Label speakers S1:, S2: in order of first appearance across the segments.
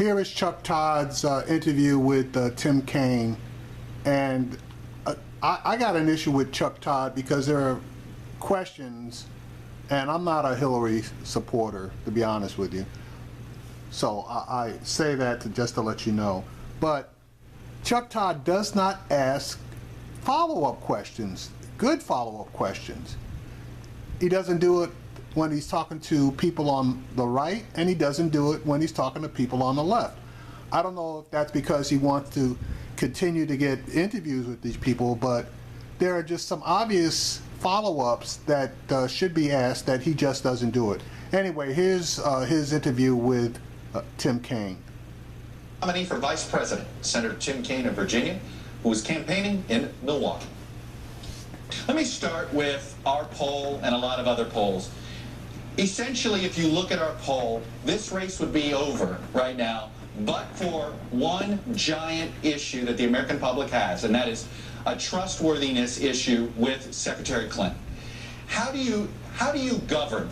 S1: here is Chuck Todd's interview with Tim Kaine, and I got an issue with Chuck Todd because there are questions, and I'm not a Hillary supporter, to be honest with you. So I say that just to let you know. But Chuck Todd does not ask follow-up questions, good follow-up questions. He doesn't do it when he's talking to people on the right, and he doesn't do it when he's talking to people on the left. I don't know if that's because he wants to continue to get interviews with these people, but there are just some obvious follow-ups that should be asked that he just doesn't do it. Anyway, here's his interview with Tim Kaine.
S2: Nominee for Vice President, Senator Tim Kaine of Virginia, who is campaigning in Milwaukee. Let me start with our poll and a lot of other polls. Essentially, if you look at our poll, this race would be over right now, but for one giant issue that the American public has, and that is a trustworthiness issue with Secretary Clinton. How do you govern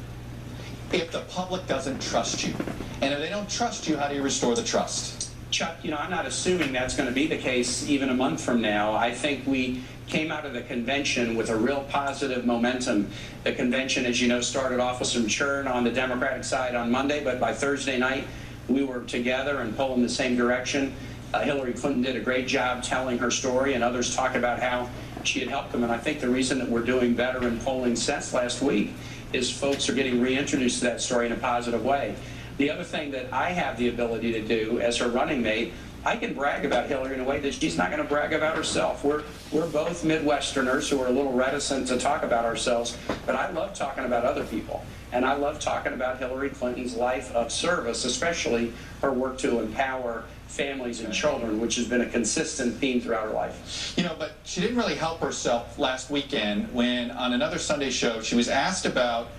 S2: if the public doesn't trust you? And if they don't trust you, how do you restore the trust?
S3: Chuck, I'm not assuming that's going to be the case even a month from now. I think we came out of the convention with a real positive momentum. The convention, as you know, started off with some churn on the Democratic side on Monday, but by Thursday night, we were together and pulling the same direction. Hillary Clinton did a great job telling her story, and others talk about how she had helped them. And I think the reason that we're doing better in polling since last week is folks are getting reintroduced to that story in a positive way. The other thing that I have the ability to do as her running mate, I can brag about Hillary in a way that she's not going to brag about herself. We're both Midwesterners who are a little reticent to talk about ourselves, but I love talking about other people. And I love talking about Hillary Clinton's life of service, especially her work to empower families and children, which has been a consistent theme throughout her life.
S2: But she didn't really help herself last weekend when on another Sunday show she was asked about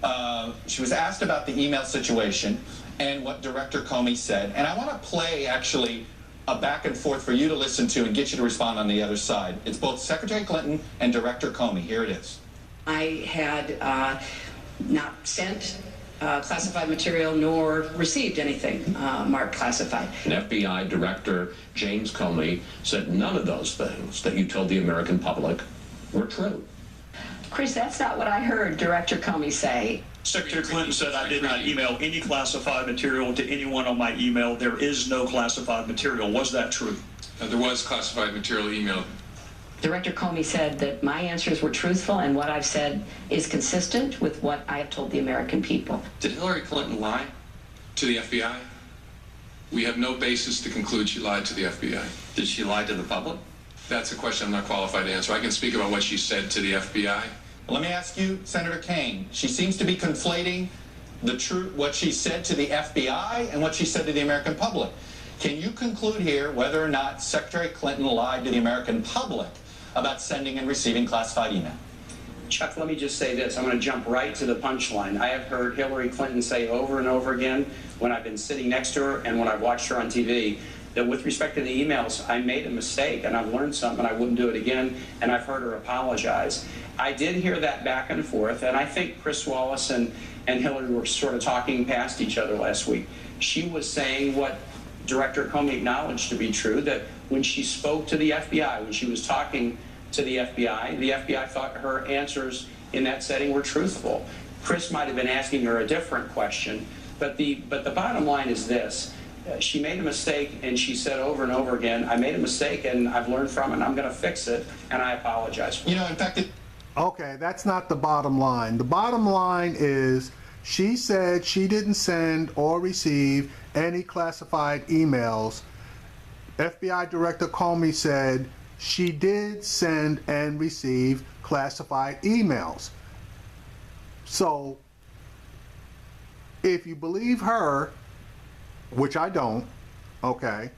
S2: the email situation and what Director Comey said. And I want to play actually a back and forth for you to listen to and get you to respond on the other side. It's both Secretary Clinton and Director Comey. Here it is.
S4: I had not sent classified material nor received anything marked classified.
S5: And FBI Director James Comey said none of those things that you told the American public were true.
S4: Chris, that's not what I heard Director Comey say.
S6: Secretary Clinton said I did not email any classified material to anyone on my email. There is no classified material. Was that true?
S7: There was classified material emailed.
S4: Director Comey said that my answers were truthful and what I've said is consistent with what I have told the American people.
S7: Did Hillary Clinton lie to the FBI? We have no basis to conclude she lied to the FBI.
S5: Did she lie to the public?
S7: That's a question I'm not qualified to answer. I can speak about what she said to the FBI.
S2: Let me ask you, Senator Kaine. She seems to be conflating what she said to the FBI and what she said to the American public. Can you conclude here whether or not Secretary Clinton lied to the American public about sending and receiving classified email?
S3: Chuck, let me just say this. I'm going to jump right to the punchline. I have heard Hillary Clinton say over and over again when I've been sitting next to her and when I've watched her on TV that with respect to the emails, I made a mistake and I've learned something. I wouldn't do it again, and I've heard her apologize. I did hear that back and forth, and I think Chris Wallace and Hillary were sort of talking past each other last week. She was saying what Director Comey acknowledged to be true, that when she spoke to the FBI, when she was talking to the FBI thought her answers in that setting were truthful. Chris might have been asking her a different question, but the bottom line is this. She made a mistake, and she said over and over again, I made a mistake, and I've learned from it, and I'm going to fix it, and I apologize.
S2: In fact,
S1: Okay, that's not the bottom line. The bottom line is she said she didn't send or receive any classified emails. FBI Director Comey said she did send and receive classified emails. So, if you believe her, which I don't, okay,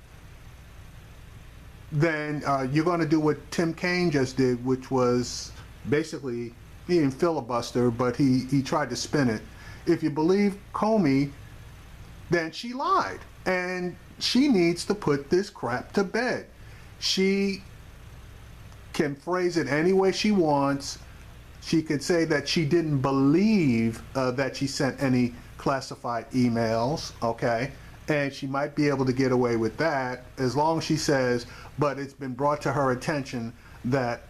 S1: then you're going to do what Tim Kaine just did, which was basically, he didn't filibuster, but he tried to spin it. If you believe Comey, then she lied. And she needs to put this crap to bed. She can phrase it any way she wants. She could say that she didn't believe that she sent any classified emails, okay? And she might be able to get away with that as long as she says, but it's been brought to her attention that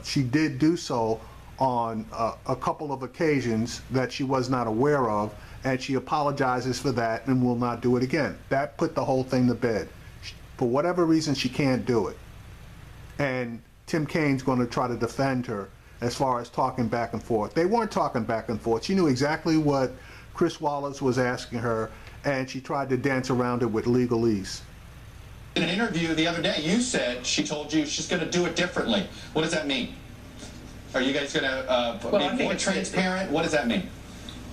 S1: she did do so on a couple of occasions that she was not aware of, and she apologizes for that and will not do it again. That put the whole thing to bed. For whatever reason, she can't do it. And Tim Kaine's going to try to defend her as far as talking back and forth. They weren't talking back and forth. She knew exactly what Chris Wallace was asking her, and she tried to dance around it with legalese.
S2: In an interview the other day, you said she told you she's going to do it differently. What does that mean? Are you guys going to be more transparent? What does that mean?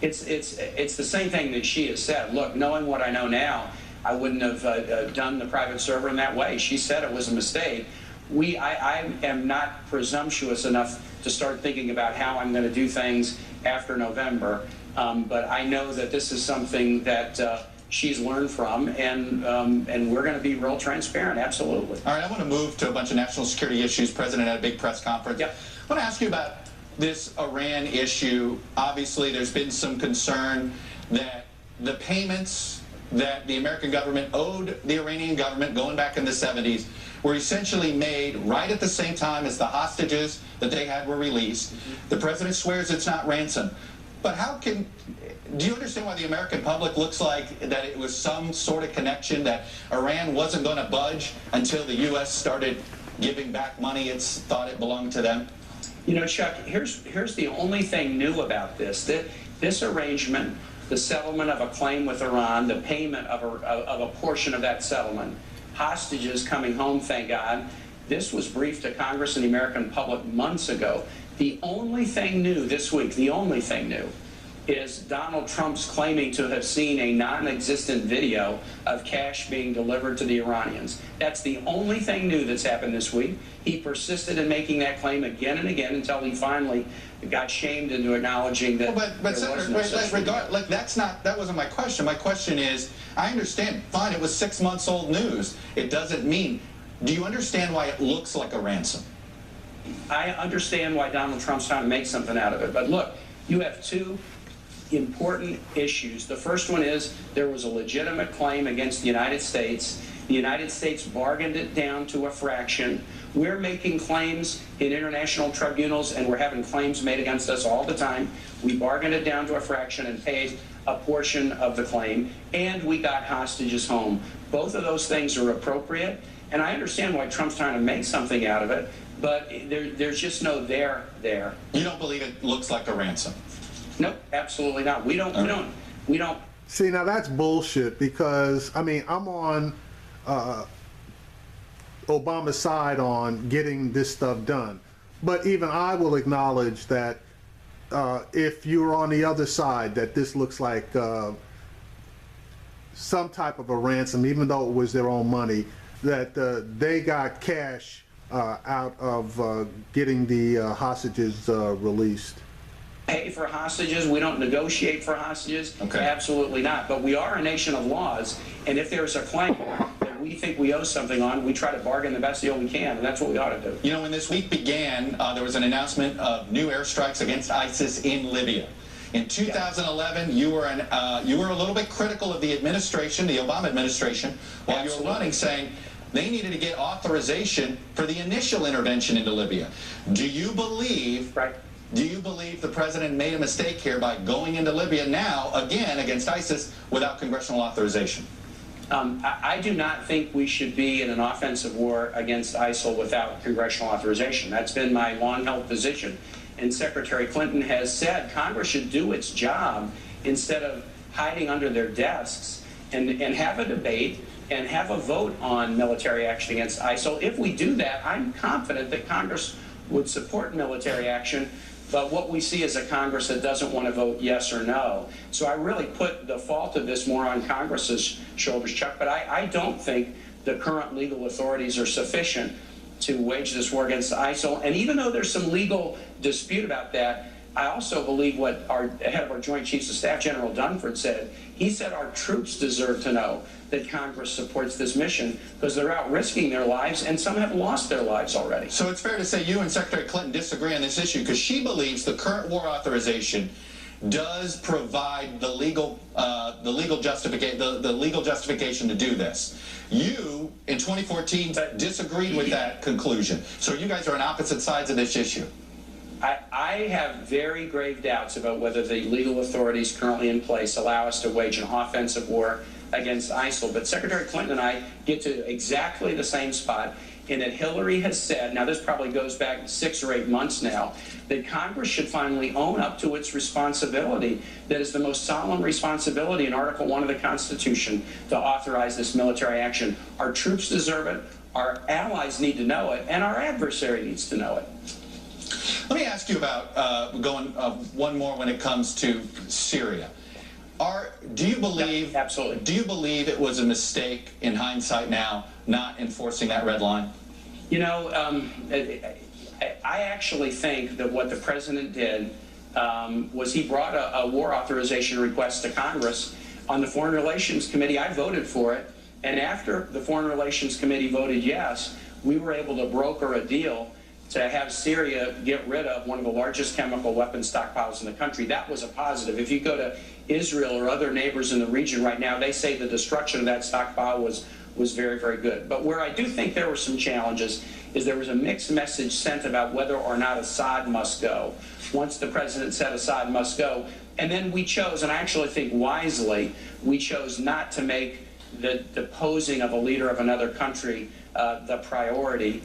S3: It's the same thing that she has said. Look, knowing what I know now, I wouldn't have done the private server in that way. She said it was a mistake. I am not presumptuous enough to start thinking about how I'm going to do things after November, but I know that this is something that she's learned from, and we're going to be real transparent, absolutely.
S2: All right, I want to move to a bunch of national security issues. President had a big press conference.
S3: Yep.
S2: I want to ask you about this Iran issue. Obviously, there's been some concern that the payments that the American government owed the Iranian government going back in the 70s were essentially made right at the same time as the hostages that they had were released. The president swears it's not ransom. But do you understand why the American public looks like that it was some sort of connection, that Iran wasn't going to budge until the U.S. started giving back money it's thought it belonged to them?
S3: You know, Chuck, here's the only thing new about this. This arrangement, the settlement of a claim with Iran, the payment of a portion of that settlement, hostages coming home, thank God, this was briefed to Congress and the American public months ago. The only thing new this week, the only thing new, is Donald Trump's claiming to have seen a non-existent video of cash being delivered to the Iranians. That's the only thing new that's happened this week. He persisted in making that claim again and again until he finally got shamed into acknowledging that.
S2: Well, but Senator, that wasn't my question. My question is, I understand, fine, it was 6 months old news. It doesn't mean, do you understand why it looks like a ransom?
S3: I understand why Donald Trump's trying to make something out of it. But look, you have two important issues. The first one is there was a legitimate claim against the United States. The United States bargained it down to a fraction. We're making claims in international tribunals, and we're having claims made against us all the time. We bargained it down to a fraction and paid a portion of the claim, and we got hostages home. Both of those things are appropriate, and I understand why Trump's trying to make something out of it, but there's just no there there.
S2: You don't believe it looks like a ransom?
S3: Nope, absolutely not. We don't.
S1: See, now that's bullshit, because, I mean, I'm on Obama's side on getting this stuff done. But even I will acknowledge that if you're on the other side, that this looks like some type of a ransom, even though it was their own money, that they got cash out of getting the hostages released.
S3: Pay for hostages. We don't negotiate for hostages.
S2: Okay.
S3: Absolutely not. But we are a nation of laws, and if there's a claim that we think we owe something on, we try to bargain the best deal we can, and that's what we ought to do.
S2: You know, when this week began, there was an announcement of new airstrikes against ISIS in Libya. In 2011, you were a little bit critical of the administration, the Obama administration, while you were running, saying they needed to get authorization for the initial intervention into Libya. Do you believe?
S3: Right.
S2: Do you believe the president made a mistake here by going into Libya now, again, against ISIS without congressional authorization?
S3: I do not think we should be in an offensive war against ISIL without congressional authorization. That's been my long-held position. And Secretary Clinton has said Congress should do its job instead of hiding under their desks and have a debate and have a vote on military action against ISIL. If we do that, I'm confident that Congress would support military action. But what we see is a Congress that doesn't want to vote yes or no. So I really put the fault of this more on Congress's shoulders, Chuck. But I don't think the current legal authorities are sufficient to wage this war against ISIL. And even though there's some legal dispute about that, I also believe what our head of our Joint Chiefs of Staff, General Dunford, said. He said our troops deserve to know that Congress supports this mission because they're out risking their lives, and some have lost their lives already.
S2: So it's fair to say you and Secretary Clinton disagree on this issue, because she believes the current war authorization does provide the legal justification to do this. You, in 2014, disagreed with that conclusion. So you guys are on opposite sides of this issue.
S3: I have very grave doubts about whether the legal authorities currently in place allow us to wage an offensive war against ISIL. But Secretary Clinton and I get to exactly the same spot in that Hillary has said, now this probably goes back 6 or 8 months now, that Congress should finally own up to its responsibility. That is the most solemn responsibility in Article 1 of the Constitution to authorize this military action. Our troops deserve it, our allies need to know it, and our adversary needs to know it.
S2: Let me ask you about one more when it comes to Syria. Do you believe?
S3: Absolutely.
S2: Do you believe it was a mistake in hindsight now not enforcing that red line?
S3: You know, I actually think that what the president did was he brought a war authorization request to Congress. On the Foreign Relations Committee, I voted for it, and after the Foreign Relations Committee voted yes, we were able to broker a deal to have Syria get rid of one of the largest chemical weapons stockpiles in the country. That was a positive. If you go to Israel or other neighbors in the region right now, they say the destruction of that stockpile was very, very good. But where I do think there were some challenges is there was a mixed message sent about whether or not Assad must go. Once the president said Assad must go, and then we chose, and I actually think wisely, we chose not to make the deposing of a leader of another country the priority.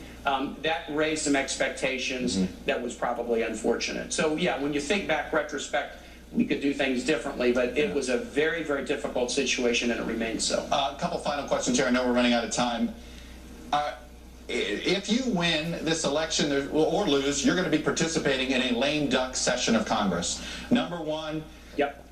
S3: That raised some expectations that was probably unfortunate. So yeah, when you think back retrospect, we could do things differently, but it was a very, very difficult situation, and it remains so.
S2: A couple final questions here. I know we're running out of time. If you win this election or lose, you're going to be participating in a lame duck session of Congress. Number one,
S3: yep.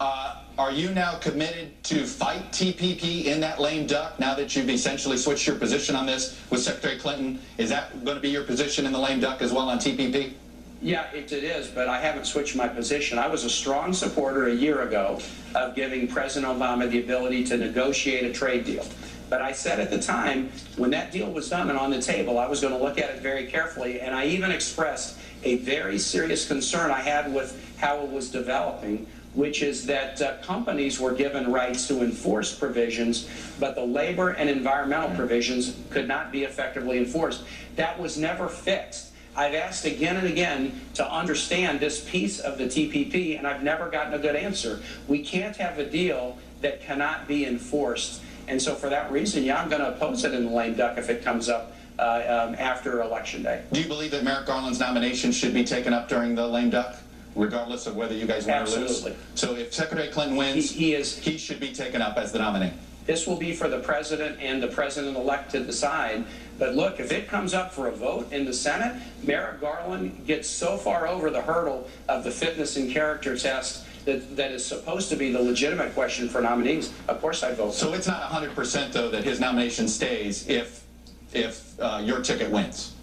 S2: Are you now committed to fight TPP in that lame duck now that you've essentially switched your position on this with Secretary Clinton? Is that going to be your position in the lame duck as well on TPP?
S3: Yeah, it is, but I haven't switched my position. I was a strong supporter a year ago of giving President Obama the ability to negotiate a trade deal. But I said at the time, when that deal was done and on the table, I was going to look at it very carefully, and I even expressed a very serious concern I had with how it was developing, which is that companies were given rights to enforce provisions, but the labor and environmental provisions could not be effectively enforced. That was never fixed. I've asked again and again to understand this piece of the TPP, and I've never gotten a good answer. We can't have a deal that cannot be enforced. And so for that reason, yeah, I'm going to oppose it in the lame duck if it comes up after Election Day.
S2: Do you believe that Merrick Garland's nomination should be taken up during the lame duck, regardless of whether you guys win or lose?
S3: Absolutely.
S2: So if Secretary Clinton wins, he should be taken up as the nominee.
S3: This will be for the president and the president-elect to decide. But look, if it comes up for a vote in the Senate, Merrick Garland gets so far over the hurdle of the fitness and character test that is supposed to be the legitimate question for nominees. Of course I'd vote.
S2: So it's not 100%, though, that his nomination stays if your ticket wins?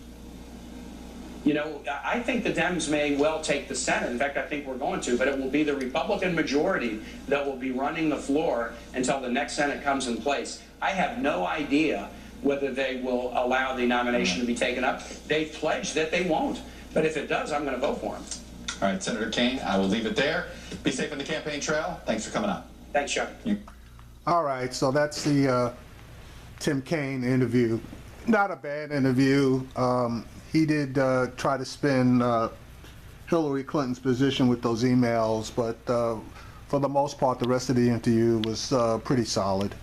S3: You know, I think the Dems may well take the Senate. In fact, I think we're going to, but it will be the Republican majority that will be running the floor until the next Senate comes in place. I have no idea whether they will allow the nomination to be taken up. They've pledged that they won't. But if it does, I'm going to vote for them.
S2: All right, Senator Kaine, I will leave it there. Be safe on the campaign trail. Thanks for coming on.
S3: Thanks, Chuck.
S1: All right, so that's the Tim Kaine interview. Not a bad interview. He did try to spin Hillary Clinton's position with those emails, but for the most part, the rest of the interview was pretty solid.